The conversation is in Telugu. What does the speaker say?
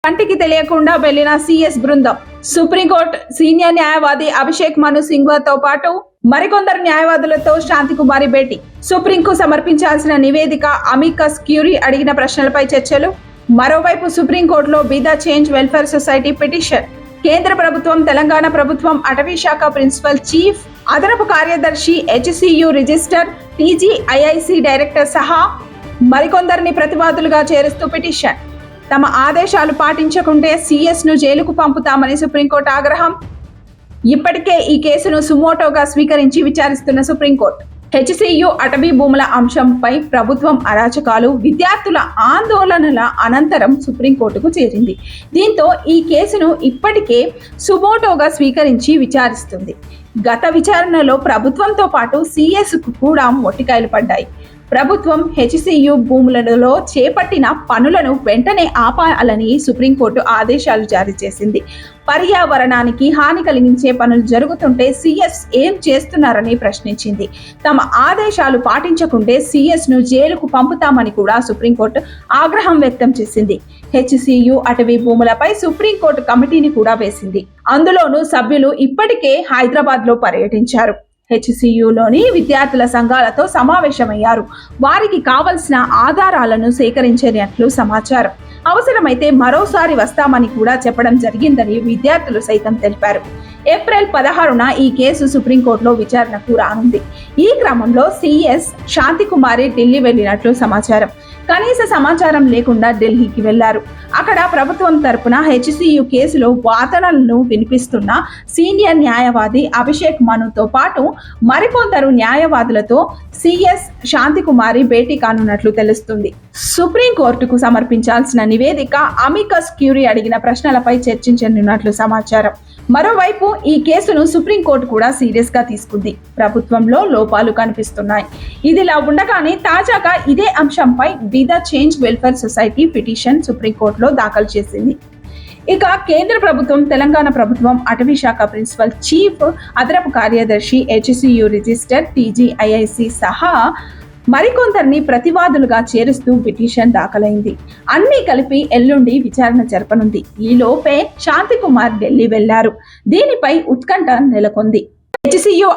కంటికి తెలియకుండా వెళ్లిన సిఎస్ బృందం. సుప్రీంకోర్టు సీనియర్ న్యాయవాది అభిషేక్ మను సింఘ్వాతో పాటు మరికొందరు న్యాయవాదులతో శాంతికుమారి భేటీ. సుప్రీంకు సమర్పించాల్సిన నివేదిక, అమికస్ క్యూరీ అడిగిన ప్రశ్నలపై చర్చలు. మరోవైపు సుప్రీంకోర్టులో be the change welfare society petition. కేంద్ర ప్రభుత్వం, తెలంగాణ ప్రభుత్వం, అటవీ శాఖ ప్రిన్సిపల్ చీఫ్, అదనపు కార్యదర్శి, హెచ్సియు రిజిస్టర్, టీజీఐఐసి డైరెక్టర్ సహా మరికొందరిని ప్రతివాదులుగా చేరుస్తూ పిటిషన్. తమ ఆదేశాలు పాటించకుంటే సిఎస్ ను జైలుకు పంపుతామని సుప్రీంకోర్టు ఆగ్రహం. ఇప్పటికే ఈ కేసును సుమోటోగా స్వీకరించి విచారిస్తున్న సుప్రీంకోర్టు. హెచ్సియు అటవీ భూముల అంశంపై ప్రభుత్వం అరాచకాలు, విద్యార్థుల ఆందోళనల అనంతరం సుప్రీంకోర్టుకు చేరింది. దీంతో ఈ కేసును ఇప్పటికే సుమోటోగా స్వీకరించి విచారిస్తుంది. గత విచారణలో ప్రభుత్వంతో పాటు సిఎస్ కు కూడా మొట్టికాయలు పడ్డాయి. ప్రభుత్వం హెచ్సియు భూములలో చేపట్టిన పనులను వెంటనే ఆపాలని సుప్రీంకోర్టు ఆదేశాలు జారీ చేసింది. పర్యావరణానికి హాని కలిగించే పనులు జరుగుతుంటే సిఎస్ ఏం చేస్తున్నారని ప్రశ్నించింది. తమ ఆదేశాలు పాటించకుంటే సిఎస్ ను జైలుకు పంపుతామని కూడా సుప్రీంకోర్టు ఆగ్రహం వ్యక్తం చేసింది. హెచ్సియు అటవీ భూములపై సుప్రీంకోర్టు కమిటీని కూడా వేసింది. అందులోనూ సభ్యులు ఇప్పటికే హైదరాబాద్ లో పర్యటించారు. హెచ్సియులోని విద్యార్థుల సంఘాలతో సమావేశమయ్యారు. వారికి కావలసిన ఆధారాలను సేకరించినట్లు సమాచారం. అవసరమైతే మరోసారి వస్తామని కూడా చెప్పడం జరిగిందని విద్యార్థులు సైతం తెలిపారు. ఏప్రిల్ 16న ఈ కేసు సుప్రీంకోర్టులో విచారణకు రానుంది. ఈ క్రమంలో సిఎస్ శాంతికుమారి ఢిల్లీ వెళ్లినట్లు సమాచారం. కనీస సమాచారం లేకుండా ఢిల్లీకి వెళ్లారు. అక్కడ ప్రభుత్వం తరపున హెచ్సియు కేసులో వాదనలను వినిపిస్తున్న సీనియర్ న్యాయవాది అభిషేక్ మనుతో పాటు మరికొందరు న్యాయవాదులతో సిఎస్ శాంతికుమారి భేటీ కానున్నట్లు తెలుస్తుంది. సుప్రీంకోర్టుకు సమర్పించాల్సిన నివేదిక, అమికస్ క్యూరీ అడిగిన ప్రశ్నలపై చర్చించనున్నట్లు సమాచారం. మరోవైపు ఈ కేసును సుప్రీంకోర్టు కూడా సీరియస్ గా తీసుకుంది. ప్రభుత్వంలో లోపాలు కనిపిస్తున్నాయి. ఇదిలా ఉండగానే తాజాగా ఇదే అంశంపై be the change welfare society petition సుప్రీంకోర్టులో దాఖలు చేసింది. ఇక కేంద్ర ప్రభుత్వం, తెలంగాణ ప్రభుత్వం, అటవీ శాఖ ప్రిన్సిపల్ చీఫ్, అదనపు కార్యదర్శి, హెచ్సియు రిజిస్టర్, టీజీఐఐసి సహా మరికొందరిని ప్రతివాదులుగా చేరుస్తూ పిటిషన్ దాఖలైంది. అన్ని కలిపి ఎల్లుండి విచారణ జరపనుంది. ఈలోపే శాంతికుమార్ ఢిల్లీ వెళ్లారు. దీనిపై ఉత్కంఠ నెలకొంది. హెచ్సియు